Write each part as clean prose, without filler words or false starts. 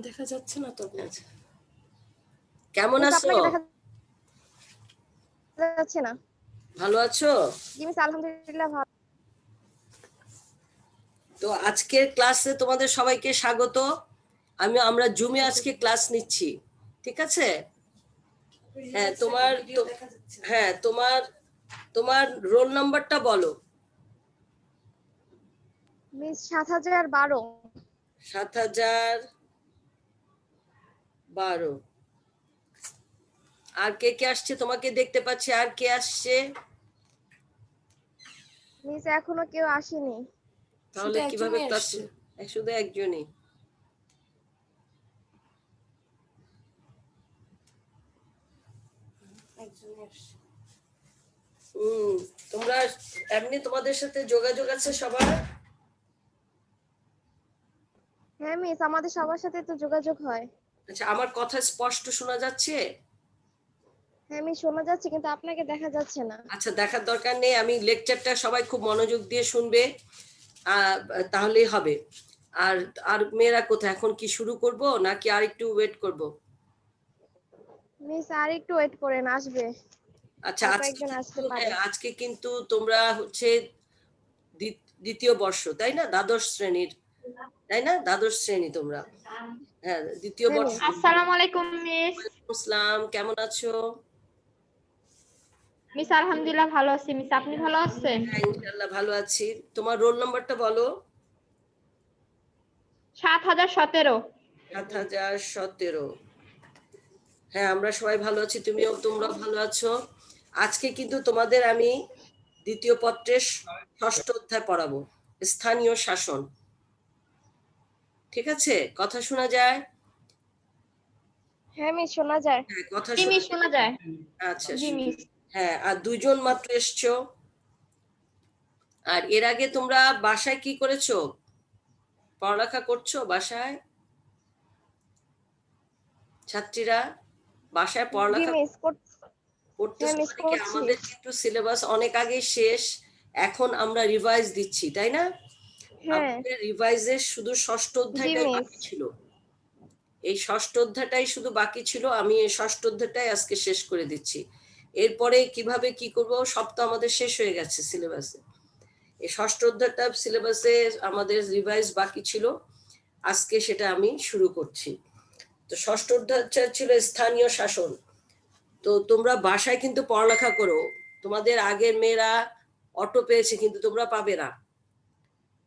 দেখা যাচ্ছে না তো আপনার। কেমন মিস আছো? আপনাকে দেখা যাচ্ছে না। ভালো আছো? জি মিস আলহামদুলিল্লাহ ভালো। তো আজকের ক্লাসে তোমাদের সবাইকে স্বাগত। আমরা জুমে আজকে ক্লাস নিচ্ছি, ঠিক আছে? হ্যাঁ তোমার তোমার রোল নাম্বারটা বলো। মিস 7012। 7012। আর কে কে আসছে তোমাকে দেখতে পাচ্ছি, আর কে আসছে? মিস এখনো কেউ আসেনি। তাহলে কিভাবে ক্লাস? শুধু একজনই। তোমরা এমনি তোমাদের সাথে যোগাযোগ আছে সবার? হ্যাঁ মিস আমাদের সবার সাথে তো যোগাযোগ হয়। আচ্ছা, আমার কথা স্পষ্ট শোনা যাচ্ছে? হ্যাঁ মিস শোনা যাচ্ছে কিন্তু আপনাকে দেখা যাচ্ছে না। আচ্ছা, দেখার দরকার নেই, আমি লেকচারটা সবাই খুব মনোযোগ দিয়ে শুনবে, তাহলেই হবে। আর আর মেয়েরা কোথায়? এখন কি শুরু করব নাকি আর একটু ওয়েট করব? মিস আর একটু ওয়েট করেন, আসবে। আচ্ছা, আর আজকে কয়েকজন আসতে কিন্তু পারে। আজকে কিন্তু তোমরা হচ্ছে দ্বিতীয় বর্ষ, তাই না? দ্বাদশ শ্রেণীর, তাই না? দ্বাদশ শ্রেণী তোমরা। হ্যাঁ, দ্বিতীয় হ্যাঁ বর্ষ। মিস। আসসালামু আলাইকুম মিস। আসসালাম, কেমন আছো? মিস আলহামদুলিল্লাহ ভালো আছি মিস, আপনি ভালো আছেন? হ্যাঁ, ইনশাআল্লাহ ভালো আছি। তোমার রোল নাম্বারটা বলো। 7017। 7017। হ্যাঁ, আমরা সবাই ভালো আছি, তোমরাও ভালো আছো। আজকে কিন্তু তোমাদের আমি দ্বিতীয় পত্রের 6ষ্ঠ অধ্যায় পড়াবো, স্থানীয় শাসন। ঠিক আছে? কথা শোনা যায়? হ্যাঁ মিস শোনা যায়। হ্যাঁ, কথা জি শোনা মিস শোনা যায়। আচ্ছা, জি মিস। হ্যাঁ, আর 2জন মাত্র এসছো। আর এর আগে তোমরা বাসায় কি করেছো? পড়ালেখা করছো বাসায়? ছাত্রীরা বাসায় জি পড়ালেখা মিস হ্যাঁ করতেছো? মিস মানে কি, করছি। আমাদের কিন্তু সিলেবাস অনেক আগে শেষ, এখন আমরা রিভাইজ দিচ্ছি, তাই না? হ্যাঁ আমাদের রিভাইজের শুধু 6ষ্ঠ জি অধ্যায়টাই মিস। বাকি ছিল। এই 6ষ্ঠ অধ্যায়টাই শুধু বাকি ছিল, আমি এই 6ষ্ঠ অধ্যায়টাই আজকে শেষ করে দিচ্ছি। এরপরে কিভাবে কি করব সব তো আমাদের শেষ হয়ে গেছে সিলেবাসে। এই 6ষ্ঠ অধ্যায়টা সিলেবাসে আমাদের রিভাইজ বাকি ছিল, আজকে সেটা আমি শুরু করছি। তো 6ষ্ঠ অধ্যায়টা ছিল স্থানীয় শাসন। তো তোমরা বাসায় কিন্তু পড়ালেখা করো। তোমাদের আগের মেয়েরা অটো পেয়েছে, কিন্তু তোমরা পাবে না,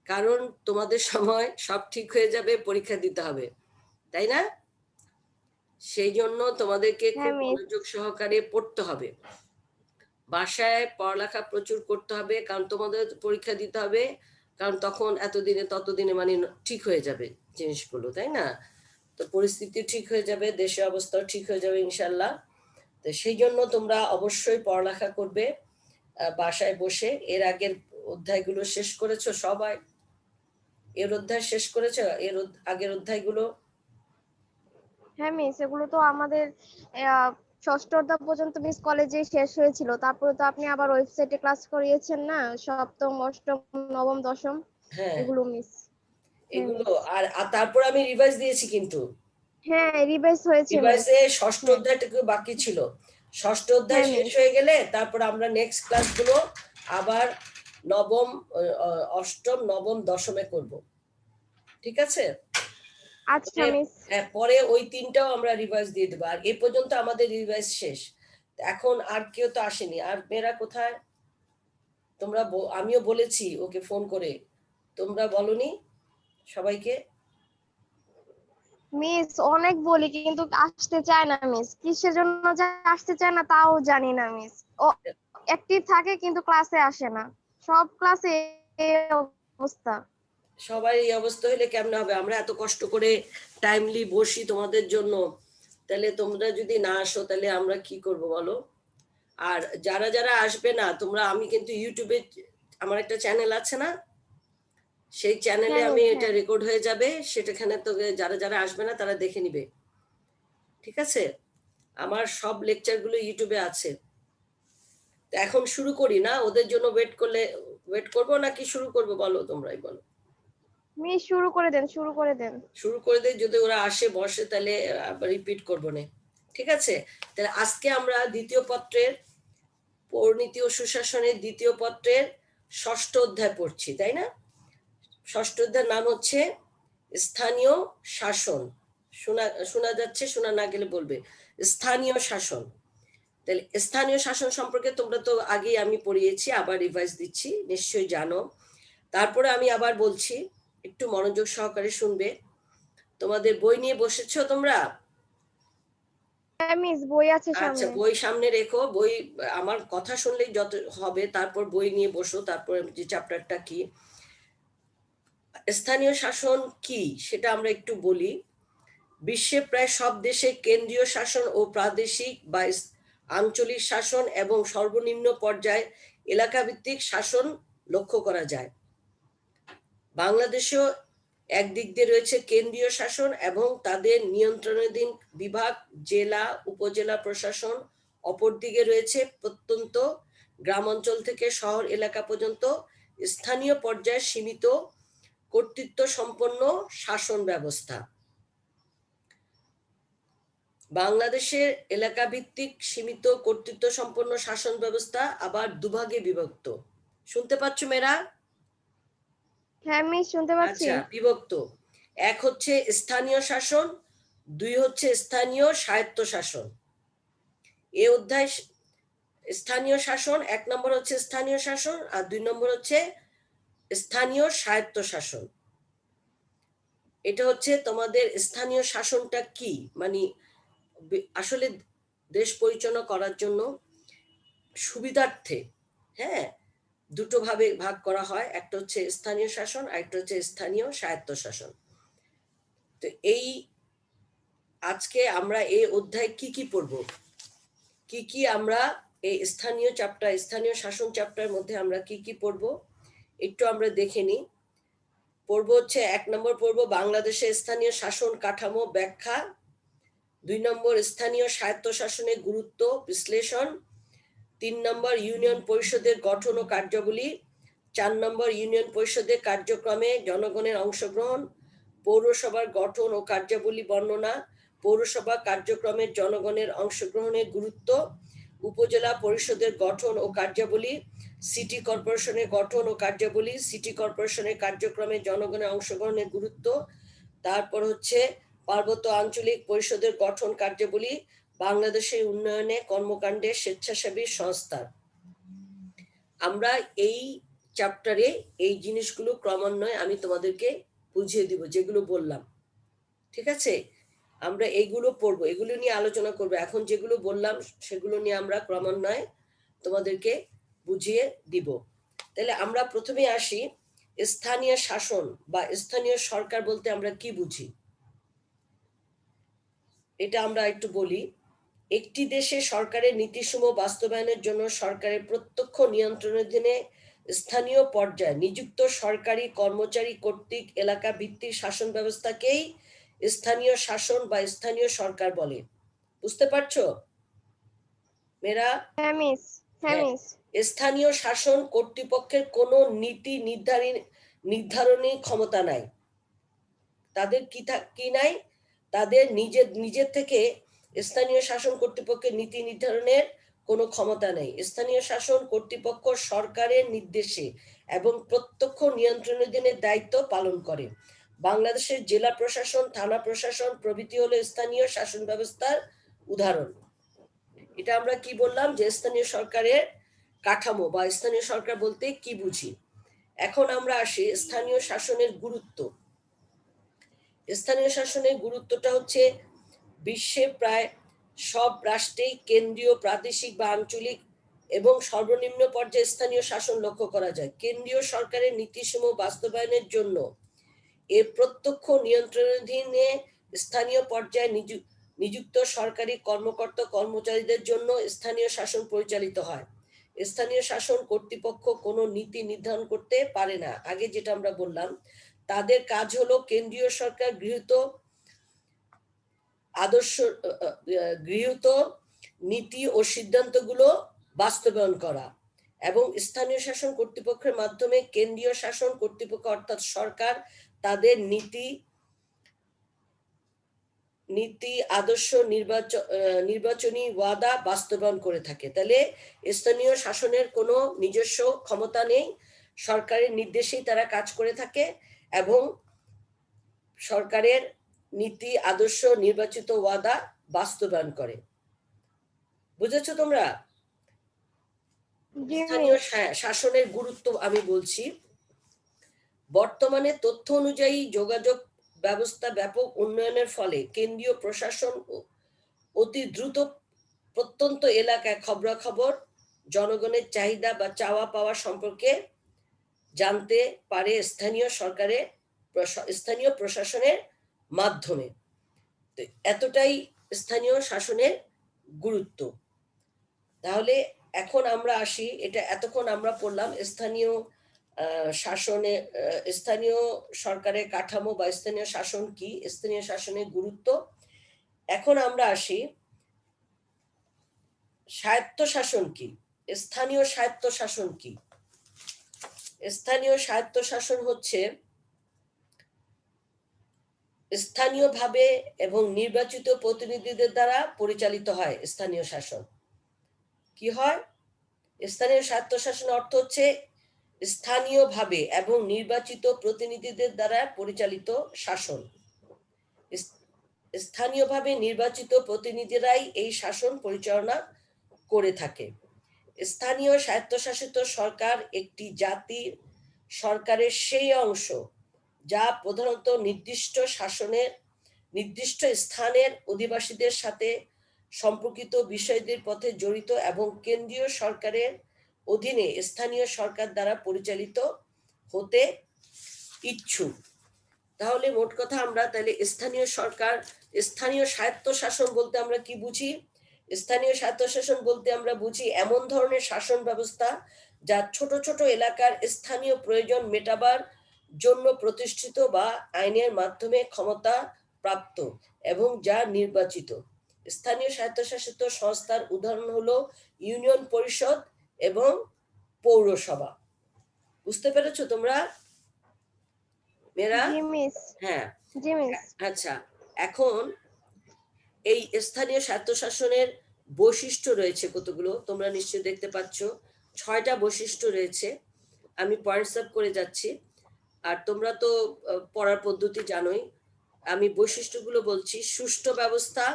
কারণ তোমাদের সময় সব ঠিক হয়ে যাবে, পরীক্ষা দিতে হবে, তাই না? সেই জন্য তোমাদেরকে হ্যাঁ খুব মিস। মনোযোগ সহকারে পড়তে হবে, বাসায় পড়ালেখা প্রচুর করতে হবে, কারণ তোমাদের পরীক্ষা দিতে হবে, কারণ তখন ততদিনে মানে ঠিক হয়ে যাবে জিনিসগুলো, তাই না? তো পরিস্থিতি ঠিক হয়ে যাবে, দেশের অবস্থাও ঠিক হয়ে যাবে ইনশাল্লাহ। তো সেই জন্য তোমরা অবশ্যই পড়ালেখা করবে বাসায় বসে। এর আগের অধ্যায়গুলো শেষ করেছো সবাই? এর অধ্যায় শেষ করেছো? এর আগের অধ্যায়গুলো? হ্যাঁ মিস এগুলো তো আমাদের ষষ্ঠ অধ্যায় পর্যন্ত মিস কলেজে শেষ হয়েছিল, তারপরে তো আপনি আবার ওয়েবসাইটে ক্লাস করিয়েছেন না, সপ্তম অষ্টম নবম দশম হ্যাঁ, এগুলো মিস। হ্যাঁ এগুলো। মিস। আর তারপর আমি রিভাইজ দিয়েছি, কিন্তু হ্যাঁ রিভাইজ হয়েছে মিস। রিভাইজে 6ষ্ঠ হ্যাঁ অধ্যায়টুকু বাকি ছিল। 6ষ্ঠ অধ্যায় হ্যাঁ শেষ মিস। হয়ে গেলে তারপর আমরা নেক্সট ক্লাসগুলো আবার নবম, অষ্টম, নবম, দশমে করব, ঠিক আছে? আচ্ছা মিস। হ্যাঁ, পরে ওই 3টাও আমরা রিভাইজ দিয়ে দেবো। আর এই পর্যন্ত আমাদের রিভাইজ শেষ। এখন আর কেউ তো আসেনি। আর মেয়েরা কোথায়? তোমরা আমিও বলেছি ওকে ফোন করে, তোমরা বলনি সবাইকে? মিস অনেক বলি কিন্তু আসতে চায় না মিস, কিসের জন্য যে আসতে চায় না তাও জানি না মিস। ও অ্যাক্টিভ থাকে কিন্তু ক্লাসে আসে না, সব ক্লাসে এই অবস্থা। সবাই এই অবস্থা হলে কেমন হবে? আমরা এত কষ্ট করে টাইমলি বসি তোমাদের জন্য, তাহলে তোমরা যদি না আসো তাহলে আমরা কি করব বলো? আর যারা যারা আসবে না তোমরা, আমি কিন্তু ইউটিউবে আমার একটা চ্যানেল আছে না, সেই চ্যানেলে হ্যাঁ আমি মিস। এটা হ্যাঁ রেকর্ড হয়ে যাবে, সেটাখানে তো যারা যারা আসবে না তারা দেখে নিবে, ঠিক আছে? আমার সব লেকচারগুলো ইউটিউবে আছে। তো এখন শুরু করি না? ওদের জন্য ওয়েট করবো নাকি শুরু করবো বলো, তোমরাই বলো। মিস শুরু করে দেন, শুরু করে দেন। শুরু করে দেয়, যদি ওরা আসে বসে তাহলে আবার রিপিট করবো না। ঠিক আছে, তাহলে আজকে আমরা দ্বিতীয় পত্রের পৌরনীতি ও সুশাসনের দ্বিতীয় পত্রের ষষ্ঠ অধ্যায় পড়ছি, তাই না? ষষ্ঠ অধ্যায়ের নাম হচ্ছে স্থানীয় শাসন। শোনা শোনা যাচ্ছে? শোনা না গেলে বলবে। স্থানীয় শাসন। তাহলে স্থানীয় শাসন সম্পর্কে তোমরা তো আগেই আমি পড়িয়েছি, আবার রিভাইজ দিচ্ছি, নিশ্চয়ই জানো। তারপরে আমি আবার বলছি, একটু মনোযোগ সহকারে শুনবে। তোমাদের বই নিয়ে বসেছো তোমরা? হ্যাঁ মিস, বই আছে আচ্ছা, সামনে। বই সামনে রেখো। বই আমার কথা শুনলেই যত হবে, তারপর বই নিয়ে বসো। তারপর যে চ্যাপ্টারটা কি, স্থানীয় শাসন কি সেটা আমরা একটু বলি। বিশ্বে প্রায় সব দেশে কেন্দ্রীয় শাসন ও প্রাদেশিক বা আঞ্চলিক শাসন এবং সর্বনিম্ন পর্যায়ে এলাকাভিত্তিক শাসন লক্ষ্য করা যায়। বাংলাদেশেও একদিক দিয়ে রয়েছে কেন্দ্রীয় শাসন এবং তাদের নিয়ন্ত্রণাধীন বিভাগ, জেলা, উপজেলা প্রশাসন। অপরদিকে রয়েছে প্রত্যন্ত গ্রামাঞ্চল থেকে শহর এলাকা পর্যন্ত স্থানীয় পর্যায়ে সীমিত কর্তৃত্ব সম্পন্ন শাসন ব্যবস্থা। বাংলাদেশের এলাকা ভিত্তিক সীমিত কর্তৃত্ব সম্পন্ন শাসন ব্যবস্থা আবার দুভাগে বিভক্ত। শুনতে পাচ্ছ মেয়েরা? হ্যাঁ মিস, শুনতে পাচ্ছি। আচ্ছা, বিভক্ত। এক হচ্ছে স্থানীয় শাসন, দুই হচ্ছে স্থানীয় স্বায়ত্ত শাসন। এ অধ্যায় স্থানীয় শাসন, এক নম্বর হচ্ছে স্থানীয় শাসন আর দুই নম্বর হচ্ছে স্থানীয় স্বায়ত্ত শাসন। এটা হচ্ছে তোমাদের স্থানীয় শাসনটা কি, মানে আসলে দেশ পরিচালনা করার জন্য সুবিধার্থে, হ্যাঁ, দুটো ভাবে ভাগ করা হয়। একটা হচ্ছে স্থানীয় শাসন আর একটা হচ্ছে স্থানীয় স্বায়ত্ত শাসন। তো এই আজকে আমরা এই অধ্যায় কি কি পড়ব, কি কি আমরা এই স্থানীয় চ্যাপ্টার, স্থানীয় শাসন চ্যাপ্টার মধ্যে আমরা কি কি পড়ব একটু আমরা দেখে নিই। পড়ব হচ্ছে, এক নম্বর পড়ব বাংলাদেশের স্থানীয় শাসন কাঠামো ব্যাখ্যা, দুই নম্বর স্থানীয় স্বায়ত্তশাসনের গুরুত্ব বিশ্লেষণ, তিন নম্বর ইউনিয়ন পরিষদের গঠন ও কার্যাবলী, চার নম্বর ইউনিয়ন পরিষদের কার্যক্রমে জনগণের অংশগ্রহণ, পৌরসভার গঠন ও কার্যাবলী বর্ণনা, পৌরসভা কার্যক্রমে জনগণের অংশগ্রহণের গুরুত্ব, উপজেলা পরিষদের গঠন ও কার্যাবলী, সিটি কর্পোরেশনের গঠন ও কার্যাবলী, সিটি কর্পোরেশনের কার্যক্রমে জনগণের অংশগ্রহণের গুরুত্ব, তারপর হচ্ছে পার্বত্য আঞ্চলিক পরিষদের গঠন কার্যাবলী, বাংলাদেশের উন্নয়নে কর্মকাণ্ডে স্বেচ্ছাসেবী সংস্থা। আমরা এই চ্যাপ্টারে এই জিনিসগুলো ক্রমান্বয়ে আমি তোমাদেরকে বুঝিয়ে দিব, যেগুলো বললাম। ঠিক আছে, আমরা এইগুলো পড়বো, এগুলো নিয়ে আলোচনা করব। এখন যেগুলো বললাম সেগুলো নিয়ে আমরা ক্রমান্বয়ে তোমাদেরকে বুঝিয়ে দিব। তাহলে আমরা প্রথমে আসি, স্থানীয় শাসন বা স্থানীয় সরকার বলতে আমরা কি বুঝি এটা আমরা একটু বলি। একটি দেশে সরকারের নীতিসমূহ বাস্তবায়নের জন্য সরকারের প্রত্যক্ষ নিয়ন্ত্রণাধীনে স্থানীয় পর্যায়ে নিযুক্ত সরকারি কর্মচারী কর্তৃক এলাকা ভিত্তিক শাসন ব্যবস্থাকেই স্থানীয় শাসন বা স্থানীয় সরকার বলে। বুঝতে পারছো মেয়েরা? হ্যাঁ মিস, হ্যাঁ হ্যাঁ, মিস। স্থানীয় শাসন কর্তৃপক্ষের কোনো নীতি নির্ধারণী ক্ষমতা নাই। তাদের কি নাই? তাদের নিজের থেকে স্থানীয় শাসন কর্তৃপক্ষের নীতি নির্ধারণের কোনো ক্ষমতা নেই। স্থানীয় শাসন কর্তৃপক্ষ সরকারের নির্দেশে এবং প্রত্যক্ষ নিয়ন্ত্রণাধীন দায়িত্ব পালন করে। বাংলাদেশের জেলা প্রশাসন, থানা প্রশাসন প্রভৃতি হলো স্থানীয় শাসন ব্যবস্থার উদাহরণ। এটা আমরা কি বললাম, যে স্থানীয় সরকারের কাঠামো বা স্থানীয় সরকার বলতে কি বুঝি। এখন আমরা আসি স্থানীয় শাসনের গুরুত্ব। স্থানীয় শাসনের গুরুত্বটা হচ্ছে, বিশ্বে প্রায় সব রাষ্ট্রেই কেন্দ্রীয়, প্রাদেশিক বা আঞ্চলিক এবং সর্বনিম্ন পর্যায়ে স্থানীয় শাসন লক্ষ্য করা যায়। কেন্দ্রীয় সরকারের নীতিসমূহ বাস্তবায়নের জন্য এর প্রত্যক্ষ নিয়ন্ত্রণাধীনে স্থানীয় পর্যায়ে নিযুক্ত সরকারি কর্মকর্তা কর্মচারীদের জন্য স্থানীয় শাসন পরিচালিত হয়। স্থানীয় শাসন কর্তৃপক্ষ কোনো নীতি নির্ধারণ করতে পারে না। আগে যেটা আমরা বললাম, তাদের কাজ হলো কেন্দ্রীয় সরকার গৃহীত নীতি ও সিদ্ধান্তগুলো বাস্তবায়ন করা, এবং স্থানীয় শাসন কর্তৃপক্ষের মাধ্যমে কেন্দ্রীয় শাসন কর্তৃপক্ষ অর্থাৎ সরকার তাদের নীতি আদর্শ নির্বাচনী ওয়াদা বাস্তবায়ন করে থাকে। তাহলে স্থানীয় শাসনের কোনো নিজস্ব ক্ষমতা নেই, সরকারের নির্দেশেই তারা কাজ করে থাকে এবং সরকারের নীতি আদর্শ নির্বাচিত ওয়াদা বাস্তবায়ন করে। বুঝেছো তোমরা? জি স্থানীয় মিস। শাসনের গুরুত্ব আমি বলছি। বর্তমানে তথ্য অনুযায়ী যোগাযোগ ব্যবস্থা ব্যাপক উন্নয়নের ফলে কেন্দ্রীয় প্রশাসন অতি দ্রুত প্রত্যন্ত এলাকায় খবরাখবর, জনগণের চাহিদা বা চাওয়া পাওয়া সম্পর্কে জানতে পারে স্থানীয় প্রশাসনের মাধ্যমে। এতটাই স্থানীয় শাসনের গুরুত্ব। তাহলে এখন আমরা আসি, এটা এতক্ষণ আমরা পড়লাম স্থানীয় স্থানীয় সরকারের কাঠামো বা স্থানীয় শাসন কি, স্থানীয় শাসনের গুরুত্ব। এখন আমরা আসি স্বায়ত্তশাসন কি, স্থানীয় স্বায়ত্তশাসন কি। স্থানীয় স্বায়ত্তশাসন হচ্ছে স্থানীয়ভাবে এবং নির্বাচিত প্রতিনিধিদের দ্বারা পরিচালিত হয় স্থানীয় শাসন। কি হয়? স্থানীয় স্বায়ত্তশাসন অর্থ হচ্ছে স্থানীয়ভাবে এবং নির্বাচিত প্রতিনিধিদের দ্বারা পরিচালিত শাসন। স্থানীয়ভাবে নির্বাচিত প্রতিনিধিরাই এই শাসন পরিচালনা করে থাকে। স্থানীয় স্বায়ত্তশাসিত সরকার একটি জাতির সরকারের সেই অংশ যা প্রধানত নির্দিষ্ট স্থানের অধিবাসীদের সাথে সম্পর্কিত বিষয়দের পথে জড়িত এবং কেন্দ্রীয় সরকারের অধীনে স্থানীয় সরকার দ্বারা পরিচালিত হতে ইচ্ছুক। তাহলে মোট কথা আমরা তাহলে স্থানীয় স্বায়ত্তশাসন বলতে আমরা কি বুঝি? স্থানীয় স্বায়ত্তশাসন বলতে আমরা বুঝি এমন ধরনের শাসন ব্যবস্থা যা ছোট ছোট এলাকার স্থানীয় প্রয়োজন মেটাবার জন্য প্রতিষ্ঠিত বা আইনের মাধ্যমে ক্ষমতা প্রাপ্ত এবং যা নির্বাচিত। স্থানীয় স্বায়ত্তশাসিত সংস্থার উদাহরণ হলো ইউনিয়ন পরিষদ এবং পৌরসভা। বুঝতে পেরেছো তোমরা মেয়েরা? জি মিস। হ্যাঁ, জি মিস। আচ্ছা। এখন এই স্থানীয় স্বায়ত্তশাসনের বৈশিষ্ট্য রয়েছে কতগুলো, তোমরা নিশ্চয়ই দেখতে পাচ্ছ। 6টা বৈশিষ্ট্য রয়েছে, আমি পয়েন্টস আপ করে যাচ্ছি। আর তোমরা তো পড়ার পদ্ধতি জানোই, আমি বৈশিষ্ট্যগুলো বলছি। সুষ্ঠু ব্যবস্থা,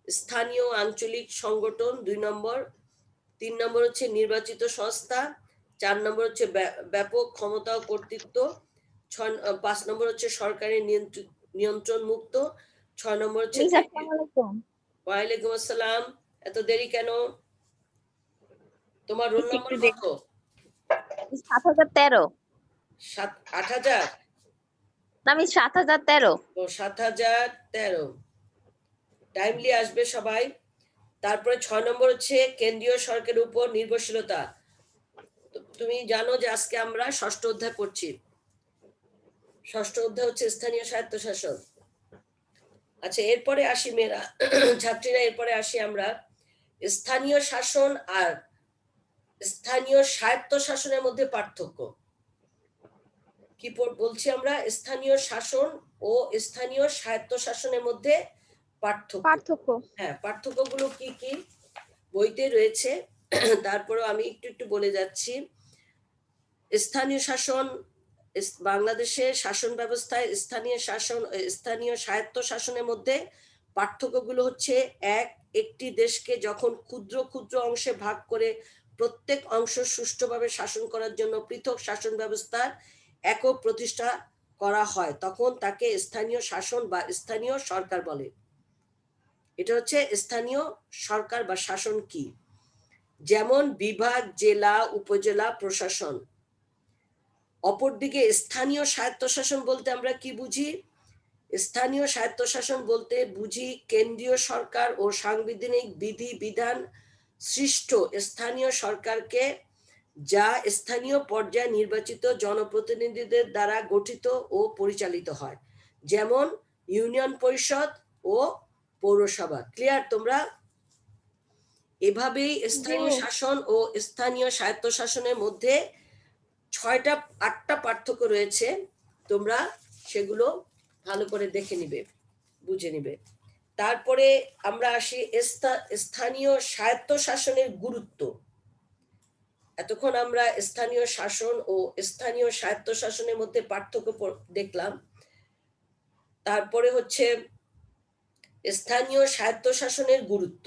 স্থানীয় আঞ্চলিক সংগঠন 2 নম্বর, 3 নম্বর হচ্ছে নির্বাচিত সংস্থা, 4 নম্বর হচ্ছে ব্যাপক ক্ষমতা ও কর্তৃত্ব, 5 নম্বর হচ্ছে সরকারের নিয়ন্ত্রণ মুক্ত, 6 নম্বর হচ্ছে। ওয়ালাইকুম আসসালাম। এত দেরি কেন? তোমার রোল নাম্বার কত? 7013। 8000? আমি 7013। ও 7013। টাইমলি আসবে সবাই। তারপরে 6 নম্বর হচ্ছে কেন্দ্রীয় সরকারের উপর নির্ভরশীলতা। তুমি জানো যে আজকে আমরা 6ষ্ঠ অধ্যায় পড়ছি। 6ষ্ঠ অধ্যায় হচ্ছে স্থানীয় স্বায়ত্তশাসন। আচ্ছা, এরপরে আসি মেয়েরা, ছাত্রীরা, এরপরে আসি আমরা স্থানীয় শাসন আর স্থানীয় স্বায়ত্তশাসনের মধ্যে পার্থক্য কি বলছি আমরা? স্থানীয় শাসন ও স্থানীয় স্বায়ত্তশাসনের মধ্যে পার্থক্য। হ্যাঁ, পার্থক্যগুলো কি কি বইতে রয়েছে, তারপরেও আমি একটু বলে যাচ্ছি। স্থানীয় শাসন, বাংলাদেশের শাসন ব্যবস্থায় স্থানীয় স্বায়ত্তশাসনের মধ্যে পার্থক্যগুলো হচ্ছে: একটি দেশকে যখন ক্ষুদ্র ক্ষুদ্র অংশে ভাগ করে প্রত্যেক অংশ সুষ্ঠুভাবে শাসন করার জন্য পৃথক শাসন ব্যবস্থার একক প্রতিষ্ঠা করা হয় তখন তাকে স্থানীয় শাসন বা স্থানীয় সরকার বলে। এটা হচ্ছে স্থানীয় সরকার বা শাসন কি? যেমন বিভাগ, জেলা, উপজেলা প্রশাসন। অপরদিকে স্থানীয় স্বায়ত্তশাসন বলতে আমরা কি বুঝি? স্থানীয় স্বায়ত্তশাসন বলতে বুঝি কেন্দ্রীয় সরকার ও সাংবিধানিক বিধি বিধান সৃষ্ট স্থানীয় সরকারকে, যা স্থানীয় পর্যায়ে নির্বাচিত জনপ্রতিনিধিদের দ্বারা গঠিত ও পরিচালিত হয়, যেমন ইউনিয়ন পরিষদ ও পৌরসভা। ক্লিয়ার তোমরা? এভাবেই স্থানীয় শাসন ও স্থানীয় স্বায়ত্তশাসনের মধ্যে 8টা পার্থক্য রয়েছে। তোমরা সেগুলো ভালো করে দেখে নিবে, বুঝে নিবে। তারপরে আমরা আসি স্থানীয় স্বায়ত্তশাসনের গুরুত্ব। এতক্ষণ আমরা স্থানীয় শাসন ও স্থানীয় স্বায়ত্তশাসনের মধ্যে পার্থক্য দেখলাম। তারপরে হচ্ছে স্থানীয় স্বায়ত্তশাসনের গুরুত্ব।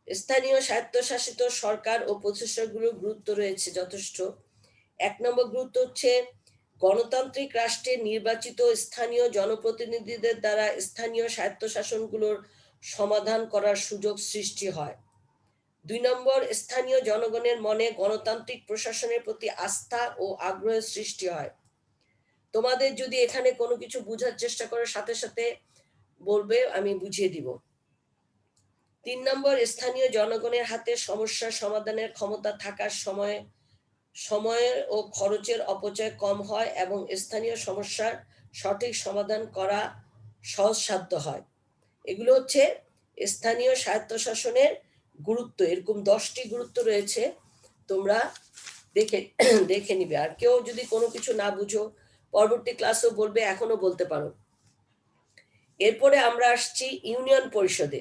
স্থানীয় স্বায়ত্তশাসিত সরকার ও প্রতিষ্ঠানগুলোর গুরুত্ব রয়েছে যথেষ্ট। 1 নম্বর গুরুত্ব হচ্ছে গণতান্ত্রিক রাষ্ট্রে নির্বাচিত স্থানীয় জনপ্রতিনিধিদের দ্বারা স্থানীয় স্বায়ত্তশাসনগুলোর সমাধান করার সুযোগ সৃষ্টি হয়। 2 নম্বর, স্থানীয় জনগণের মনে গণতান্ত্রিক প্রশাসনের প্রতি আস্থা ও আগ্রহের সৃষ্টি হয়। তোমাদের যদি এখানে কোনো কিছু বোঝার চেষ্টা করার সাথে সাথে বলবে, আমি বুঝিয়ে দিব। 3 নম্বর, স্থানীয় জনগণের হাতে সমস্যা সমাধানের ক্ষমতা থাকার সময় ও খরচের অপচয় কম হয় এবং স্থানীয় সমস্যার সঠিক সমাধান করা সহজসাধ্য হয়। এগুলো হচ্ছে স্থানীয় স্বায়ত্তশাসনের গুরুত্ব। এরকম 10টি গুরুত্ব রয়েছে, তোমরা দেখে নিবে। আর কেউ যদি কোনো কিছু না বুঝো পরবর্তী ক্লাসেও বলবে, এখনো বলতে পারো। এরপরে আমরা আসছি ইউনিয়ন পরিষদে।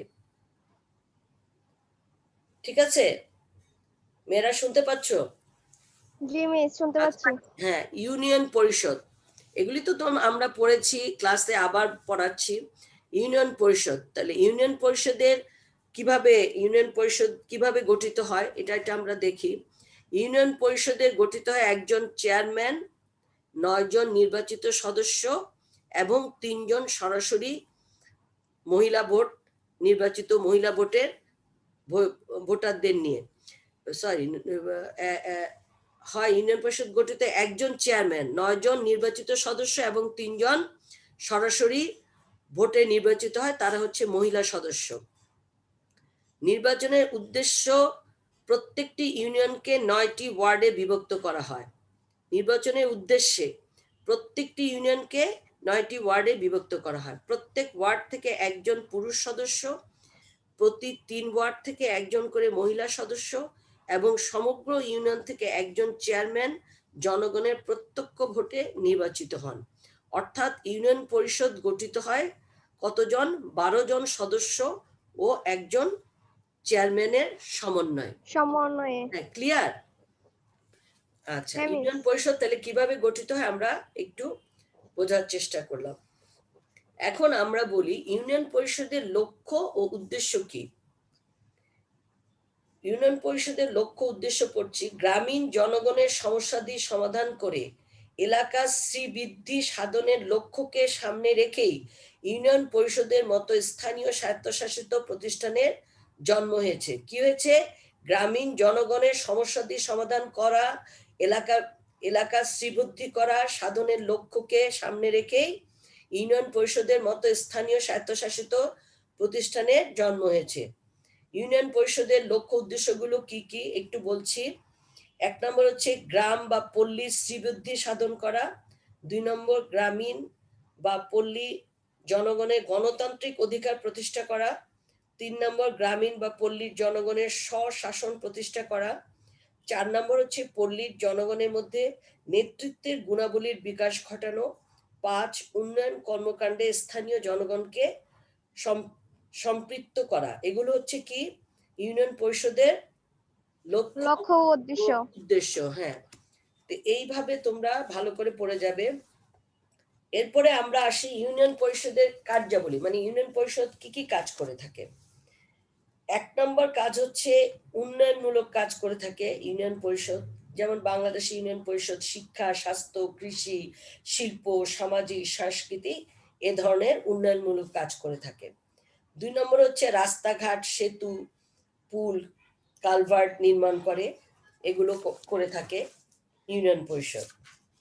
ঠিক আছে মেয়েরা, শুনতে পাচ্ছ? জি মিস, শুনতে পাচ্ছি। হ্যাঁ, ইউনিয়ন পরিষদ, এগুলি তো আমরা পড়েছি ক্লাসে, আবার পড়াচ্ছি। ইউনিয়ন পরিষদ, তাহলে ইউনিয়ন পরিষদ কিভাবে গঠিত হয় এটা আমরা দেখি। ইউনিয়ন পরিষদের গঠিত হয় একজন চেয়ারম্যান, 9 জন নির্বাচিত সদস্য এবং 3 জন সরাসরি নির্বাচিত মহিলা ভোটারদের নিয়ে। হয় ইউনিয়ন পরিষদ গঠিত একজন চেয়ারম্যান, 9 জন নির্বাচিত সদস্য এবং 3 জন সরাসরি ভোটে নির্বাচিত হয়, তারা হচ্ছে মহিলা সদস্য। নির্বাচনের উদ্দেশ্য প্রত্যেকটি ইউনিয়নকে 9টি ওয়ার্ডে বিভক্ত করা হয়। নির্বাচনের উদ্দেশ্যে প্রত্যেকটি ইউনিয়নকে 9টি ওয়ার্ডে বিভক্ত করা হয়। প্রত্যেক ওয়ার্ড থেকে একজন পুরুষ সদস্য, প্রতি 3 ওয়ার্ড থেকে একজন করে মহিলা সদস্য এবং সমগ্র ইউনিয়ন থেকে একজন চেয়ারম্যান জনগণের প্রত্যক্ষ ভোটে নির্বাচিত হন। অর্থাৎ ইউনিয়ন পরিষদ গঠিত হয় কতজন? 12 জন সদস্য ও একজন চেয়ারম্যানের সমন্বয়ে। হ্যাঁ, ক্লিয়ার? আচ্ছা, হ্যাঁ, ইউনিয়ন মিস। পরিষদ তাহলে কিভাবে গঠিত হয় আমরা একটু বোঝার চেষ্টা করলাম। এখন আমরা বলি ইউনিয়ন পরিষদের লক্ষ্য ও উদ্দেশ্য কি। ইউনিয়ন পরিষদের লক্ষ্য উদ্দেশ্য পড়ছি, গ্রামীণ জনগণের সমস্যাদি সমাধান করে এলাকার শ্রীবৃদ্ধি সাধনের লক্ষ্যকে সামনে রেখেই ইউনিয়ন পরিষদের মতো স্থানীয় স্বায়ত্তশাসিত প্রতিষ্ঠানের জন্ম হয়েছে। কি হয়েছে? গ্রামীণ জনগণের সমস্যাদি সমাধান করা, এলাকার শ্রীবৃদ্ধি করা সাধনের লক্ষ্যকে সামনে রেখেই ইউনিয়ন পরিষদের মতো স্থানীয় স্বায়ত্তশাসিত প্রতিষ্ঠানের জন্ম হয়েছে। ইউনিয়ন পরিষদের লক্ষ্য উদ্দেশ্যগুলো কি কি একটু বলছি। 1 নম্বর হচ্ছে গ্রাম বা পল্লীর শ্রীবৃদ্ধি সাধন করা। 2 নম্বর, গ্রামীণ বা পল্লী জনগণের গণতান্ত্রিক অধিকার প্রতিষ্ঠা করা। 3 নম্বর, গ্রামীণ বা পল্লীর জনগণের স্বশাসন প্রতিষ্ঠা করা। 4 নম্বর হচ্ছে পল্লীর জনগণের মধ্যে নেতৃত্বের গুণাবলীর বিকাশ ঘটানো। 5, উন্নয়ন কর্মকাণ্ডে স্থানীয় জনগণকে সম্পৃক্ত করা। এগুলো হচ্ছে কি ইউনিয়ন পরিষদের লক্ষ্য ও উদ্দেশ্য। হ্যাঁ, তো এইভাবে তোমরা ভালো করে পড়ে যাবে। এরপরে আমরা আসি ইউনিয়ন পরিষদের কার্যাবলী, মানে ইউনিয়ন পরিষদ কি কি কাজ করে থাকে। 1 নম্বর কাজ হচ্ছে উন্নয়নমূলক কাজ করে থাকে ইউনিয়ন পরিষদ। যেমন বাংলাদেশ ইউনিয়ন পরিষদ শিক্ষা, স্বাস্থ্য, কৃষি, শিল্প, সামাজিক, সাংস্কৃতিক এ ধরনের উন্নয়নমূলক কাজ করে থাকে। 2 নম্বর হচ্ছে রাস্তাঘাট, সেতু, পুল, কালভার্ট নির্মাণ করে, এগুলো করে থাকে ইউনিয়ন পরিষদ।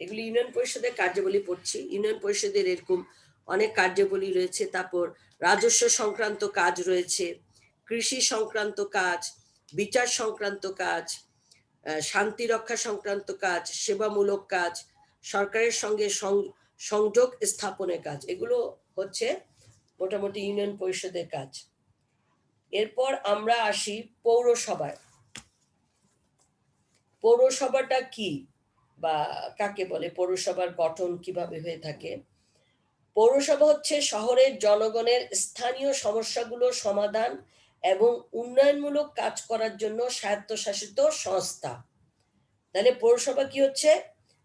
এগুলি ইউনিয়ন পরিষদের কার্যাবলী পড়ছি। ইউনিয়ন পরিষদের এরকম অনেক কার্যাবলী রয়েছে। তারপর রাজস্ব সংক্রান্ত কাজ রয়েছে, কৃষি সংক্রান্ত কাজ, বিচার সংক্রান্ত কাজ, শান্তি রক্ষা সংক্রান্ত কাজ, সেবামূলক কাজ, সরকারের সঙ্গে সংযোগ স্থাপনের কাজ। এগুলো হচ্ছে মোটামুটি ইউনিয়ন পরিষদের কাজ। এরপর আমরা আসি পৌরসভায়। পৌরসভাটা কি বা কাকে বলে, পৌরসভার গঠন কিভাবে হয়ে থাকে। পৌরসভা হচ্ছে শহরের জনগণের স্থানীয় সমস্যাগুলো সমাধান এবং উন্নয়নমূলক কাজ করার জন্য স্বায়ত্তশাসিত সংস্থা। তাহলে পৌরসভা কি হচ্ছে?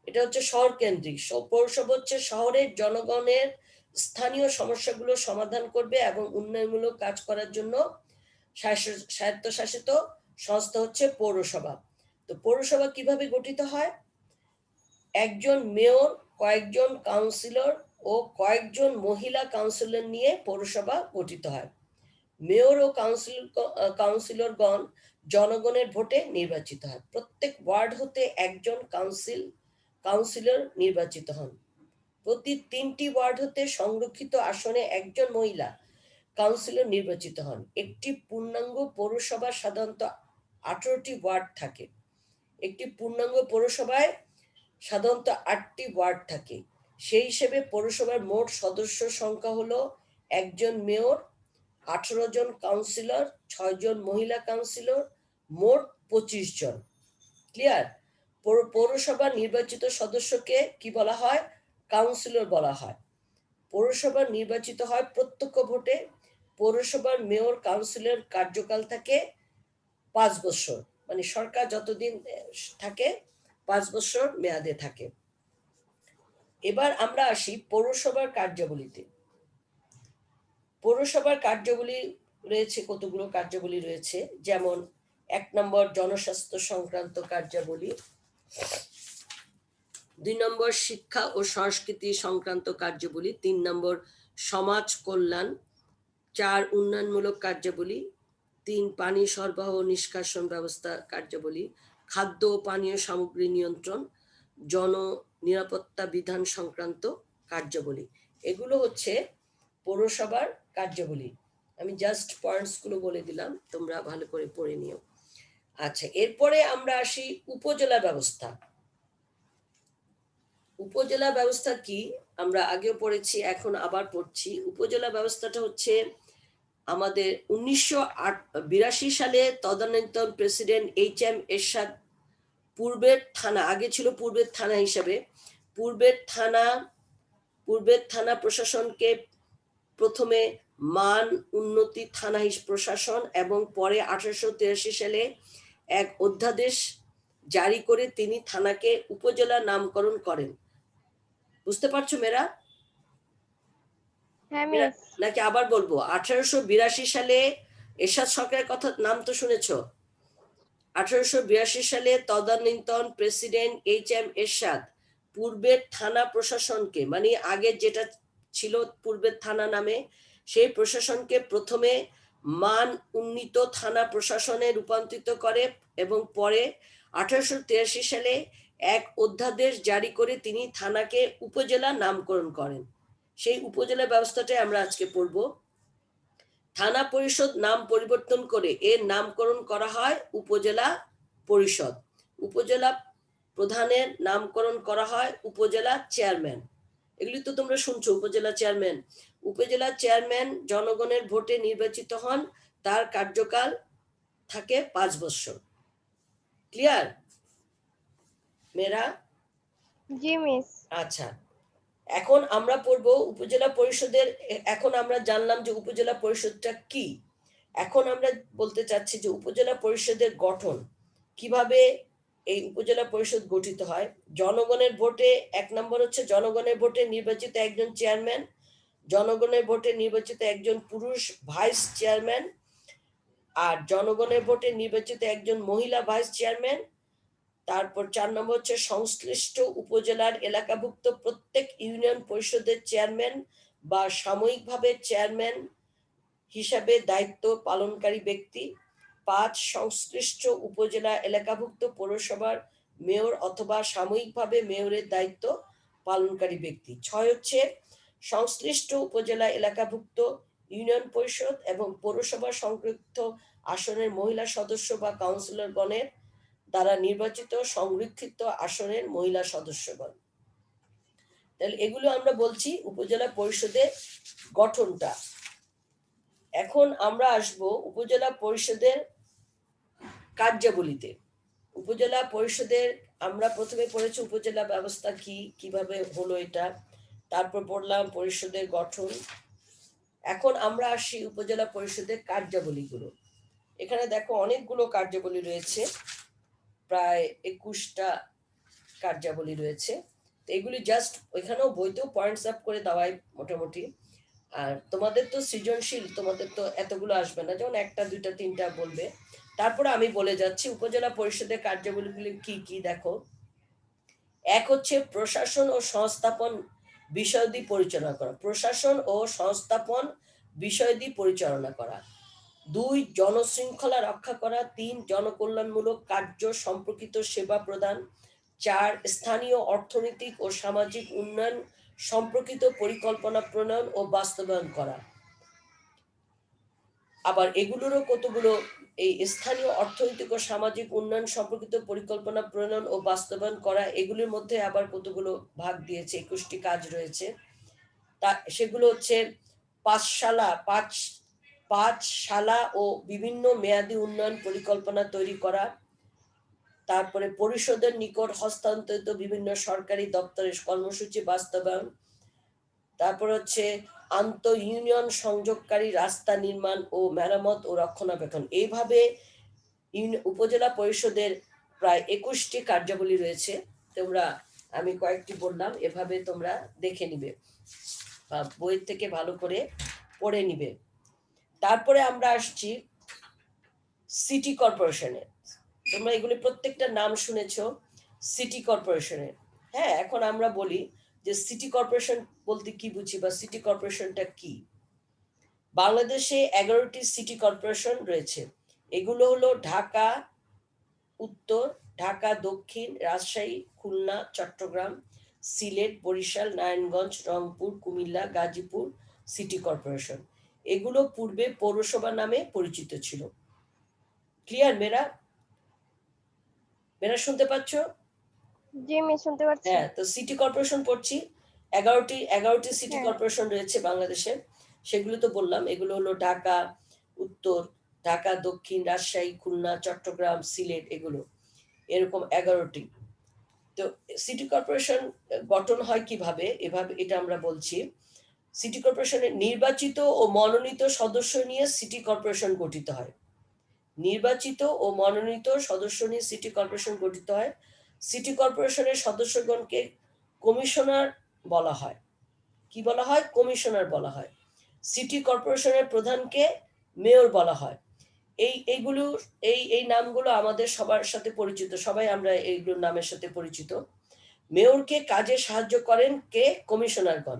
এটা হচ্ছে শহর কেন্দ্রিক। পৌরসভা হচ্ছে শহরের জনগণের স্থানীয় সমস্যাগুলো সমাধান করবে এবং উন্নয়নমূলক কাজ করার জন্য স্বায়ত্তশাসিত সংস্থা হচ্ছে পৌরসভা। তো পৌরসভা কিভাবে গঠিত হয়? একজন মেয়র, কয়েকজন কাউন্সিলর ও কয়েকজন মহিলা কাউন্সিলর নিয়ে পৌরসভা গঠিত হয়। মেয়র ও কাউন্সিলরগণ জনগণের ভোটে নির্বাচিত হয়। প্রত্যেক ওয়ার্ড হতে একজন কাউন্সিলর নির্বাচিত হন। প্রতি 3টি ওয়ার্ড হতে সংরক্ষিত আসনে একজন মহিলা কাউন্সিলর নির্বাচিত হন। একটি পূর্ণাঙ্গ পৌরসভা সাধারণত 18টি ওয়ার্ড থাকে। একটি পূর্ণাঙ্গ পৌরসভায় সাধারণত 8টি ওয়ার্ড থাকে। সেই হিসেবে পৌরসভার মোট সদস্য সংখ্যা হলো একজন মেয়র, 18 জন কাউন্সিলর, 6 জন মহিলা কাউন্সিলর, মোট 25 জন। ক্লিয়ার? পৌরসভার নির্বাচিত সদস্যকে কি বলা হয়? কাউন্সিলর বলা হয়। পৌরসভা নির্বাচিত হয় প্রত্যক্ষ ভোটে। পৌরসভার মেয়র কাউন্সিলর কার্যকাল থাকে 5 বছর, মানে সরকার যতদিন থাকে 5 বছর মেয়াদে থাকে। এবার আমরা আসি পৌরসভার কার্যাবলীতে। পৌরসভার কার্যাবলী রয়েছে, কতগুলো কার্যাবলী রয়েছে। যেমন 1 নম্বর জনস্বাস্থ্য সংক্রান্ত কার্যাবলী, 2 নম্বর শিক্ষা ও সংস্কৃতি সংক্রান্ত কার্যাবলী, 3 নম্বর সমাজ কল্যাণ, 4 উন্নয়নমূলক কার্যাবলী, 3 পানি সরবরাহ ও নিষ্কাশন ব্যবস্থা কার্যাবলী, খাদ্য ও পানীয় সামগ্রী নিয়ন্ত্রণ, জন নিরাপত্তা বিধান সংক্রান্ত কার্যাবলী। এগুলো হচ্ছে পৌরসভার কার্যাবলী। আমি জাস্ট পয়েন্টস গুলো বলে দিলাম, তোমরা ভালো করে পড়ে নিও। আচ্ছা, এরপরে আমরা আসি উপজেলা ব্যবস্থা। উপজেলা ব্যবস্থা কি আমরা আগেও পড়েছি, এখন আবার পড়ছি। উপজেলা ব্যবস্থাটা হচ্ছে আমাদের 1982 সালে তদানীন্তন প্রেসিডেন্ট HM এরশাদ পূর্বের থানা, আগে ছিল পূর্বের থানা হিসাবে, পূর্বের থানা প্রশাসনকে প্রথমে মান উন্নতি থানা প্রশাসন এবং পরে 1883 সালে এক অধ্যাদেশ জারি করে তিনি থানাকে উপজেলা নামকরণ করেন। বুঝতে পারছো মেয়েরা? হ্যাঁ মিস। নাকি আবার বলবো? 1882 সালে এরশাদ সরকারের কথা নাম তো শুনেছ। 1882 সালে তদানীন্তন প্রেসিডেন্ট HM এরশাদ পূর্বের থানা প্রশাসনকে, মানে আগে যেটা ছিল পূর্বের থানা নামে, সেই প্রশাসনকে প্রথমে মান উন্নীত থানা প্রশাসনে রূপান্তরিত করে এবং পরে 1883 সালে এক অধ্যাদেশ জারি করে তিনি থানাকে উপজেলা নামকরণ করেন। সেই উপজেলা ব্যবস্থাটাই আমরা আজকে পড়ব। থানা পরিষদ নাম পরিবর্তন করে এর নামকরণ করা হয় উপজেলা পরিষদ। উপজেলা প্রধানের নামকরণ করা হয় উপজেলা চেয়ারম্যান। এগুলি তো তোমরা শুনছো, উপজেলা চেয়ারম্যান। উপজেলা চেয়ারম্যান জনগণের ভোটে নির্বাচিত হন, তার কার্যকাল থাকে 5 বছর। ক্লিয়ার মেয়েরা? জি মিস। আচ্ছা, এখন আমরা পড়বো উপজেলা পরিষদের। এখন আমরা জানলাম যে উপজেলা পরিষদটা কি। এখন আমরা বলতে চাচ্ছি যে উপজেলা পরিষদের গঠন কিভাবে, এই উপজেলা পরিষদ গঠিত হয়। জনগণের ভোটে 1 নম্বর হচ্ছে জনগণের ভোটে নির্বাচিত একজন চেয়ারম্যান, জনগণের ভোটে নির্বাচিত একজন পুরুষ ভাইস চেয়ারম্যান, আর জনগণের ভোটে নির্বাচিত একজন মহিলা ভাইস চেয়ারম্যান। তারপর 4 নম্বর হচ্ছে সংশ্লিষ্ট উপজেলার এলাকাভুক্ত প্রত্যেক ইউনিয়ন পরিষদের চেয়ারম্যান বা সাময়িকভাবে চেয়ারম্যান হিসাবে দায়িত্ব পালনকারী ব্যক্তি। 5 সংশ্লিষ্ট উপজেলা এলাকাভুক্ত পৌরসভার মেয়র অথবা সাময়িকভাবে মেয়রের দায়িত্ব পালনকারী ব্যক্তি। 6 হচ্ছে সংশ্লিষ্ট উপজেলা এলাকাভুক্ত ইউনিয়ন পরিষদ এবং পৌরসভা সংরক্ষিত আসনের মহিলা সদস্য বা কাউন্সিলরগণের দ্বারা নির্বাচিত সংরক্ষিত আসনের মহিলা সদস্যগণ। তাহলে এগুলো আমরা বলছি উপজেলা পরিষদের গঠনটা। এখন আমরা আসব উপজেলা পরিষদের কার্যাবলীতে। উপজেলা পরিষদের আমরা প্রথমে পড়েছি উপজেলা ব্যবস্থা কি, কিভাবে হলো এটা। তারপর পড়লাম পরিষদের গঠন। এখন আমরা আসি উপজেলা পরিষদের কার্যাবলীগুলো। এখানে দেখো অনেকগুলো কার্যাবলী রয়েছে, প্রায় 21টা কার্যাবলী রয়েছে। তো এগুলি জাস্ট ওইখানেও বইতেও পয়েন্টস আপ করে দেওয়াই মোটামুটি। আর তোমাদের তো সৃজনশীল, তোমাদের তো এতগুলো আসবে না, যেমন 1টা 2টা 3টা বলবে। তারপরে আমি বলে যাচ্ছি উপজেলা পরিষদের কার্যাবলীগুলি কি কি। দেখো, এক হচ্ছে প্রশাসন ও সংস্থাপন বিষয়াদি পরিচালনা করা, প্রশাসন ও সংস্থাপন বিষয়াদি পরিচালনা করা। 2 জনশৃঙ্খলা রক্ষা করা। 3 জনকল্যাণমূলক কার্য সম্পর্কিত সেবা প্রদান। 4 স্থানীয় অর্থনৈতিক ও সামাজিক উন্নয়ন সম্পর্কিত পরিকল্পনা প্রণয়ন ও বাস্তবায়ন করা। আবার এগুলোরও কতগুলো, এই স্থানীয় অর্থনৈতিক ও সামাজিক উন্নয়ন সম্পর্কিত পরিকল্পনা প্রণয়ন ও বাস্তবায়ন করা, এগুলির মধ্যে আবার কতগুলো ভাগ দিয়েছে, 21টি কাজ রয়েছে। তা সেগুলো হচ্ছে পাঠশালা ও বিভিন্ন মেয়াদী উন্নয়ন পরিকল্পনা তৈরি করা। তারপরে পরিষদের নিকট হস্তান্তরিত বিভিন্ন সরকারি দপ্তরের কর্মসূচি বাস্তবায়ন। তারপর হচ্ছে আন্ত ইউনিয়ন সংযোগকারী রাস্তা নির্মাণ ও মেরামত ও রক্ষণাবেক্ষণ। এইভাবে উপজেলা পরিষদের প্রায় 21টি কার্যাবলী রয়েছে। তোমরা, আমি কয়েকটি বললাম, এভাবে তোমরা দেখে নিবে বা বই থেকে ভালো করে পড়ে নিবে। তারপরে আমরা আসছি সিটি কর্পোরেশনে। তোমরা এগুলি প্রত্যেকটা নাম শুনেছো সিটি কর্পোরেশনের। হ্যাঁ, এখন আমরা বলি যে সিটি কর্পোরেশন বলতে কি বুঝি বা সিটি কর্পোরেশনটা কি। বাংলাদেশে 11টি সিটি কর্পোরেশন রয়েছে। এগুলো হলো ঢাকা উত্তর, ঢাকা দক্ষিণ, রাজশাহী, খুলনা, চট্টগ্রাম, সিলেট, বরিশাল, নারায়ণগঞ্জ, রংপুর, কুমিল্লা, গাজীপুর সিটি কর্পোরেশন। এগুলো পূর্বে পৌরসভা নামে পরিচিত ছিল। ক্লিয়ার মেয়েরা? মেয়েরা শুনতে পাচ্ছ? জি মিস, শুনতে পাচ্ছি। হ্যাঁ, তো সিটি কর্পোরেশন পড়ছি। 11টি সিটি হ্যাঁ। কর্পোরেশন রয়েছে বাংলাদেশে। সেগুলো তো বললাম, এগুলো হলো ঢাকা উত্তর, ঢাকা দক্ষিণ, রাজশাহী, খুলনা, চট্টগ্রাম, সিলেট, এগুলো এরকম 11টি। তো সিটি কর্পোরেশন গঠন হয় কিভাবে, এভাবে এটা আমরা বলছি। সিটি কর্পোরেশনের নির্বাচিত ও মনোনীত সদস্য নিয়ে সিটি কর্পোরেশন গঠিত হয়। নির্বাচিত ও মনোনীত সদস্য নিয়ে সিটি কর্পোরেশন গঠিত হয়। সিটি কর্পোরেশনের সদস্যগণকে কমিশনার বলা হয়। কি বলা হয়? কমিশনার বলা হয়। সিটি কর্পোরেশনের প্রধানকে মেয়র বলা হয়। এইগুলো, এই নামগুলো আমাদের সবার সাথে পরিচিত, সবাই আমরা এইগুলোর নামের সাথে পরিচিত। মেয়রকে কাজে সাহায্য করেন কে? কমিশনারগণ।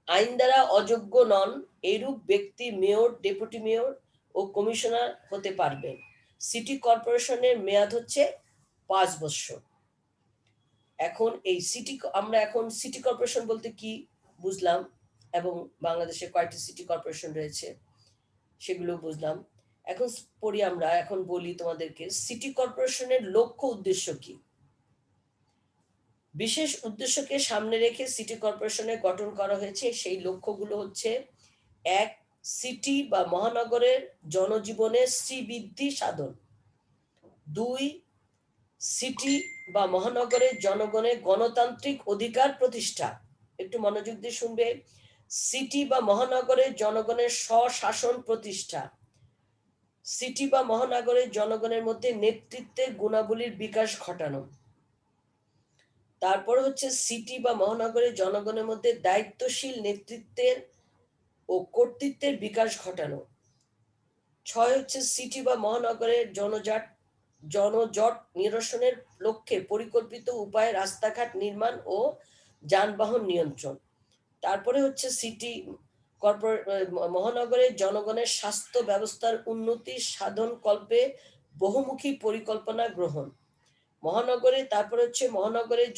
আইন দ্বারা অযোগ্য নন এইরূপ ব্যক্তি মেয়র, ডেপুটি মেয়র ও কমিশনার হতে পারবেন। সিটি কর্পোরেশনের মেয়াদ হচ্ছে 5 বছর। এখন এই আমরা এখন সিটি কর্পোরেশন বলতে কি বুঝলাম এবং বাংলাদেশে কয়টি সিটি কর্পোরেশন রয়েছে সেগুলো বুঝলাম। এখন পড়ি আমরা, এখন বলি তোমাদেরকে সিটি কর্পোরেশনের লক্ষ্য উদ্দেশ্য কি। বিশেষ উদ্দেশ্যকে সামনে রেখে সিটি কর্পোরেশনের গঠন করা হয়েছে। সেই লক্ষ্যগুলো হচ্ছে: 1, সিটি বা মহানগরের জনজীবনের শ্রীবৃদ্ধি সাধন। 2, সিটি বা মহানগরের জনগণের গণতান্ত্রিক অধিকার প্রতিষ্ঠা। একটু মনোযোগ দিয়ে শুনবে। সিটি বা মহানগরের জনগণের স্বশাসন প্রতিষ্ঠা। সিটি বা মহানগরের জনগণের মধ্যে নেতৃত্বের গুণাবলীর বিকাশ ঘটানো। তারপর হচ্ছে সিটি বা মহানগরের জনগণের মধ্যে দায়িত্বশীল নেতৃত্বের ও কর্তৃত্বের বিকাশ ঘটানো। 6 হচ্ছে সিটি বা মহানগরের জনজট নিরসনের লক্ষ্যে পরিকল্পিত উপায়ে রাস্তাঘাট নির্মাণ ও যানবাহন নিয়ন্ত্রণ। তারপরে হচ্ছে সিটি মহানগরের জনগণের স্বাস্থ্য ব্যবস্থার উন্নতি সাধন কল্পে বহুমুখী পরিকল্পনা গ্রহণ। মহানগরে তারপরে হচ্ছে মহানগরের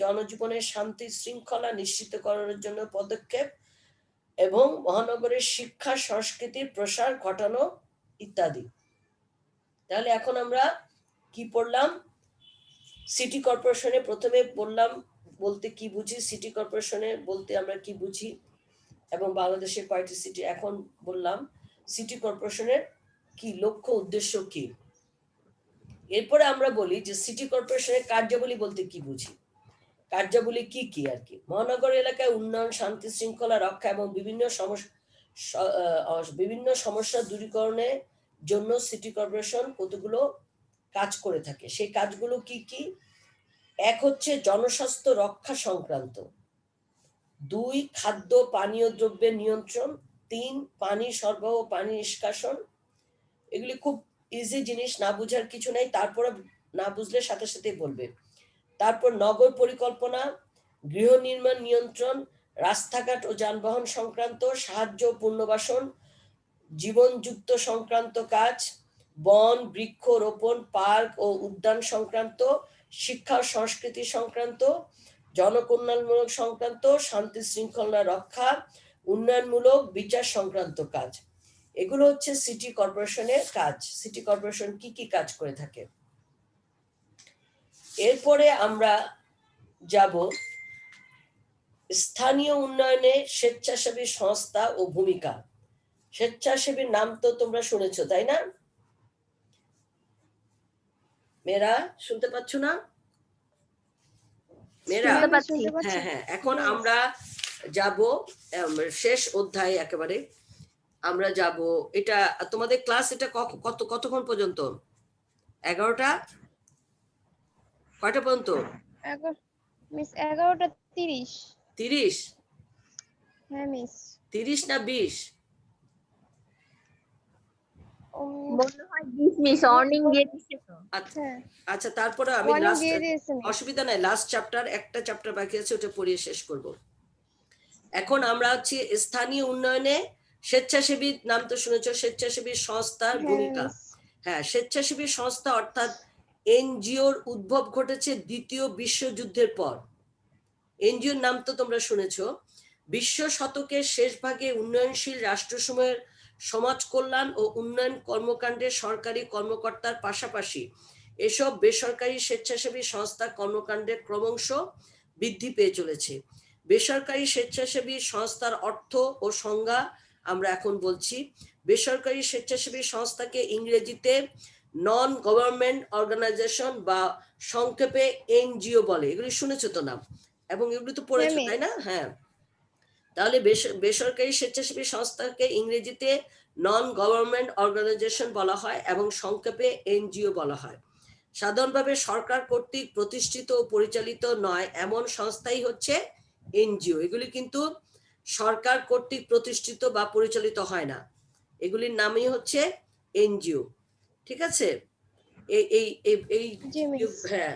জনজীবনের শান্তি শৃঙ্খলা নিশ্চিত করার জন্য পদক্ষেপ এবং মহানগরের শিক্ষা সংস্কৃতির প্রসার ঘটানো ইত্যাদি। তাহলে এখন আমরা কি পড়লাম? সিটি কর্পোরেশনে প্রথমে বললাম বলতে কি বুঝি, সিটি কর্পোরেশনে বলতে আমরা কি বুঝি এবং বাংলাদেশে কয়টি সিটি। এখন বললাম সিটি কর্পোরেশনের কি লক্ষ্য উদ্দেশ্য কি। এরপরে আমরা বলি যে সিটি কর্পোরেশনের কার্যাবলী বলতে কি বুঝি। কার্যাবলী কি কি আর কি? মহানগর এলাকায় উন্নয়ন, শান্তি শৃঙ্খলা রক্ষা এবং বিভিন্ন সমস্যা দূরীকরণের জন্য সিটি কর্পোরেশন কতগুলো কাজ করে থাকে। সেই কাজগুলো কি কি? এক হচ্ছে জনস্বাস্থ্য রক্ষা সংক্রান্ত, 2 খাদ্য পানীয় দ্রব্যের নিয়ন্ত্রণ, 3 পানি সরবরাহ ও পানি নিষ্কাশন। এগুলি খুব ইজি জিনিস, না বুঝার কিছু নাই, তারপরে না বুঝলে সাথে সাথে বলবে। তারপর নগর পরিকল্পনা, গৃহ নির্মাণ নিয়ন্ত্রণ, রাস্তাঘাট ও যানবাহন সংক্রান্ত, সাহায্য ও পুনর্বাসন, জীবনযুক্ত সংক্রান্ত কাজ, বন বৃক্ষ রোপণ, পার্ক ও উদ্যান সংক্রান্ত, শিক্ষা ও সংস্কৃতি সংক্রান্ত, জনকল্যাণমূলক সংক্রান্ত, শান্তি শৃঙ্খলা রক্ষা, উন্নয়নমূলক বিচার সংক্রান্ত কাজ। এগুলো হচ্ছে সিটি কর্পোরেশনের কাজ। সিটি কর্পোরেশন কি কি কাজ করে থাকে। এরপরে আমরা যাব স্থানীয় উন্নয়নে স্বেচ্ছাসেবী সংস্থা ও ভূমিকা। স্বেচ্ছাসেবীর নাম তো তোমরা শুনেছো, তাই না? মেয়েরা শুনতে পাচ্ছ না? মেয়েরা, শুনতে পাচ্ছি। শুনতে পাচ্ছি। হ্যাঁ হ্যাঁ, এখন আমরা যাব শেষ অধ্যায় একেবারে। আমরা যাব, এটা তোমাদের ক্লাস, এটা কতক্ষণ পর্যন্ত? 11টা? কয়টা পর্যন্ত? মিস 11:30। 30? হ্যাঁ মিস। 30 না 20? মনে হয় 20 মিস অর্নিং দিয়ে দিচ্ছে তো। আচ্ছা হ্যাঁ আচ্ছা, তারপরে আমি warning লাস্ট, দিয়ে দিয়েছে miss। অসুবিধা নাই, লাস্ট চ্যাপ্টার, একটা চ্যাপ্টার বাকি আছে, ওটা পড়িয়ে শেষ করব। এখন আমরা হচ্ছে স্থানীয় উন্নয়নে স্বেচ্ছাসেবী, নাম তো শুনেছো, স্বেচ্ছাসেবী সংস্থার হ্যাঁ ভূমিকা। মিস। হ্যাঁ, স্বেচ্ছাসেবী সংস্থা অর্থাৎ এনজিওর উদ্ভব ঘটেছে দ্বিতীয় বিশ্বযুদ্ধের পর। এনজিওর নাম তো তোমরা শুনেছো। বিশ্ব শতকের শেষ ভাগে উন্নয়নশীল রাষ্ট্রসমূহের সমাজ কল্যাণ ও উন্নয়ন কর্মকাণ্ডে সরকারি কর্মকর্তার পাশাপাশি এসব বেসরকারি স্বেচ্ছাসেবী সংস্থার কর্মকাণ্ডে ক্রমশ বৃদ্ধি পেয়ে চলেছে। বেসরকারি স্বেচ্ছাসেবী সংস্থার অর্থ ও সংজ্ঞা আমরা এখন বলছি। বেসরকারি স্বেচ্ছাসেবী সংস্থাকে ইংরেজিতে নন গভর্নমেন্ট অর্গানাইজেশন বা সংক্ষেপে এনজিও বলে। এগুলি শুনেছো তো নাম, এবং এগুলো তো পড়েছো, তাই না? হ্যাঁ, তাহলে বেসরকারি স্বেচ্ছাসেবী সংস্থাকে ইংরেজিতে নন গভর্নমেন্ট অর্গানাইজেশন বলা হয় এবং সংক্ষেপে এনজিও বলা হয়। সাধারণভাবে সরকার কর্তৃক প্রতিষ্ঠিত ও পরিচালিত নয় এমন সংস্থাই হচ্ছে এনজিও। এগুলি কিন্তু সরকার কর্তৃক প্রতিষ্ঠিত বা পরিচালিত হয় না, এগুলির নামই হচ্ছে এনজিও। ঠিক আছে? এই এই এই জি মিস। হ্যাঁ,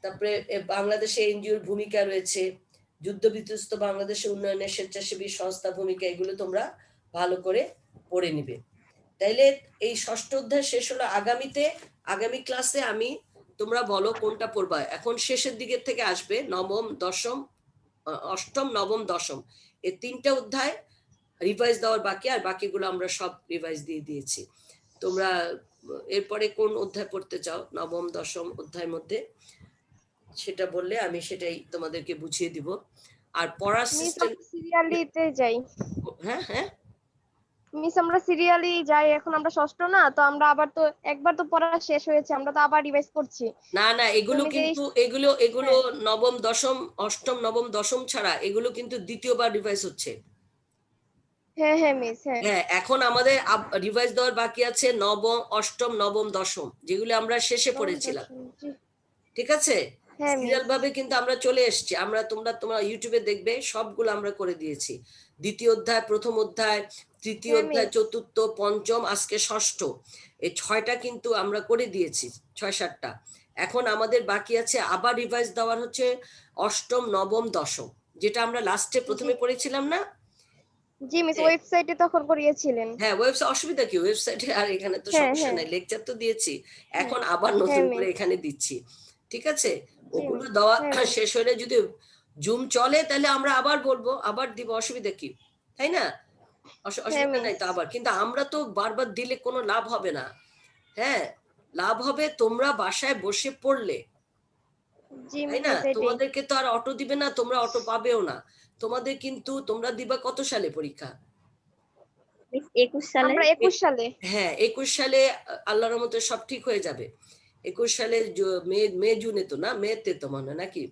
তারপরে বাংলাদেশে এনজিওর ভূমিকা রয়েছে, যুদ্ধ বিধ্বস্ত বাংলাদেশের উন্নয়নে স্বেচ্ছাসেবী সংস্থা ভূমিকা, এগুলো তোমরা ভালো করে পড়ে নিবে। তাইলে এই ষষ্ঠ অধ্যায় শেষ হলো। আগামী ক্লাসে আমি, তোমরা বলো কোনটা পড়বা। এখন শেষের দিকের থেকে আসবে নবম, দশম, অষ্টম, নবম, দশম, এই 3টা অধ্যায় রিভাইজ দেওয়ার বাকি, আর বাকিগুলো আমরা সব রিভাইজ দিয়ে দিয়েছি। তোমরা এরপরে কোন অধ্যায় পড়তে চাও নবম দশম অধ্যায়ের মধ্যে, সেটা বললে আমি সেটাই তোমাদেরকে বুঝিয়ে দিব। আর পড়ার মিস সিস্টেম, আমরা সিরিয়ালিতে যাই। হ্যাঁ হ্যাঁ, মিস আমরা সিরিয়ালি যাই, এখন আমরা ষষ্ঠ না তো, আমরা আবার তো একবার তো পড়া শেষ হয়েছে, আমরা তো আবার রিভাইজ করছি। না না, এগুলো তুমি যে কিন্তু এগুলো নবম দশম, অষ্টম নবম দশম ছাড়া এগুলো কিন্তু দ্বিতীয়বার রিভাইজ হচ্ছে। হ্যাঁ হ্যাঁ মিস। হ্যাঁ হ্যাঁ, এখন আমাদের রিভাইজ দেওয়ার বাকি আছে নবম, অষ্টম, নবম, দশম, যেগুলো আমরা শেষে পড়েছিলাম। জি। ঠিক আছে? হ্যাঁ সিরিয়াল মিস। ভাবে কিন্তু আমরা চলে এসেছি। তোমরা ইউটিউবে দেখবে, সবগুলো আমরা করে দিয়েছি। দ্বিতীয় অধ্যায়, প্রথম অধ্যায়, তৃতীয় হ্যাঁ, অধ্যায়, মিস। চতুর্থ, পঞ্চম, আজকে ষষ্ঠ, এই 6টা কিন্তু আমরা করে দিয়েছি, 6-7টা। এখন আমাদের বাকি আছে আবার রিভাইজ দেওয়ার হচ্ছে অষ্টম, নবম, দশম, যেটা আমরা লাস্টে প্রথমে পড়েছিলাম না। জি মিস, ওয়েবসাইটে তখন করিয়েছিলেন। হ্যাঁ, ওয়েবসাইট, অসুবিধা কি ওয়েবসাইটে, আর এখানে তো হ্যাঁ সমস্যা হ্যাঁ নাই, লেকচার তো দিয়েছি, এখন আবার নতুন হ্যাঁ করে মিস। এখানে দিচ্ছি। ঠিক আছে? জি ওগুলো মিস। দেওয়া হ্যাঁ মিস। শেষ হলে যদি জুম চলে তাহলে আমরা আবার বলবো, আবার দিব, অসুবিধা কি, তাই না? অসুবিধা নাই তো। আবার কিন্তু আমরা তো বারবার দিলে কোনো লাভ হবে না। হ্যাঁ, লাভ হবে তোমরা বাসায় বসে পড়লে, জি তাই না? মিস এটাই। তোমাদেরকে তো আর অটো দিবে না, তোমরা অটো পাবেও না। তোমাদের কিন্তু, তোমরা দিবা কত সালে পরীক্ষা? 21 সালে। আমরা 21 সালে। হ্যাঁ, 21 সালে আল্লাহর রহমতে সব ঠিক হয়ে যাবে। 21 সালে মে জুনে তো না, মেতে তো মনে হয় নাকি?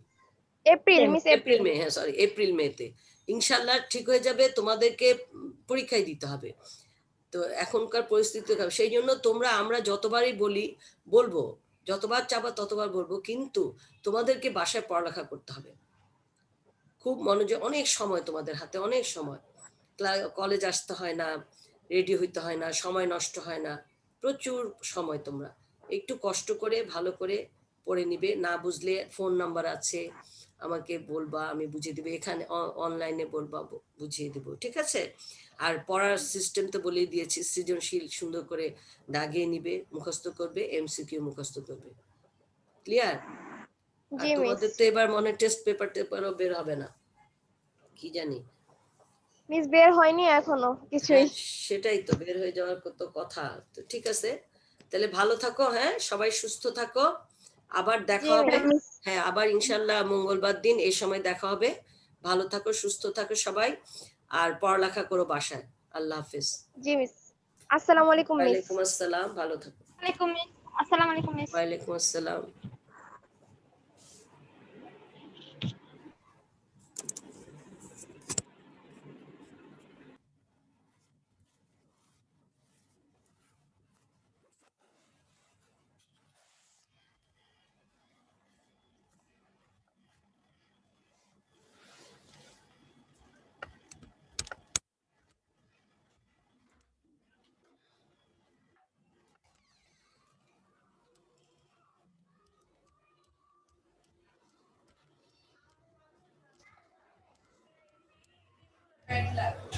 এপ্রিল মিস এপ্রিল মে, হ্যাঁ সরি এপ্রিল মেতে ইনশাল্লাহ ঠিক হয়ে যাবে। তোমাদেরকে পরীক্ষায় দিতে হবে, তো এখনকার পরিস্থিতি সেই জন্য আমরা যতবারই বলবো, যতবার চাবা ততবার বলবো, কিন্তু তোমাদেরকে বাসায় পড়ালেখা করতে হবে খুব মনোযোগ। অনেক সময় তোমাদের হাতে, অনেক সময়, কলেজ আসতে হয় না, রেডি হইতে হয় না, সময় নষ্ট হয় না, প্রচুর সময়। তোমরা একটু কষ্ট করে ভালো করে পড়ে নিবে। না বুঝলে ফোন নাম্বার আছে, আমাকে বলবা, আমি বুঝিয়ে দেবো। এখানে অনলাইনে বলবা, বুঝিয়ে দেবো, ঠিক আছে? আর পড়ার সিস্টেম তো বলেই দিয়েছি, সৃজনশীল সুন্দর করে দাগিয়ে নিবে, মুখস্থ করবে, এমসিকিউ মুখস্থ করবে। ক্লিয়ার? আর জি মিস। তোমাদের তো এবার মনে টেস্ট পেপারও বের হবে না, কি জানি। মিস বের হয়নি এখনো কিছুই। হ্যাঁ সেটাই তো, বের হয়ে যাওয়ার কত কথা। তো ঠিক আছে, তাহলে ভালো থাকো, হ্যাঁ সবাই সুস্থ থাকো, আবার জি দেখা হবে। মিস। হ্যাঁ আবার ইনশাল্লাহ মঙ্গলবার দিন এই সময় দেখা হবে। ভালো থাকো, সুস্থ থাকো সবাই, আর পড়ালেখা করো বাসায়। আল্লাহ হাফেজ। জি মিস। আসসালামু আলাইকুম মিস। ওয়ালাইকুম আসসালাম, ভালো থাকো। ওয়ালাইকুম মিস। আসসালামু আলাইকুম মিস। ওয়ালাইকুম আসসালাম। Red flag.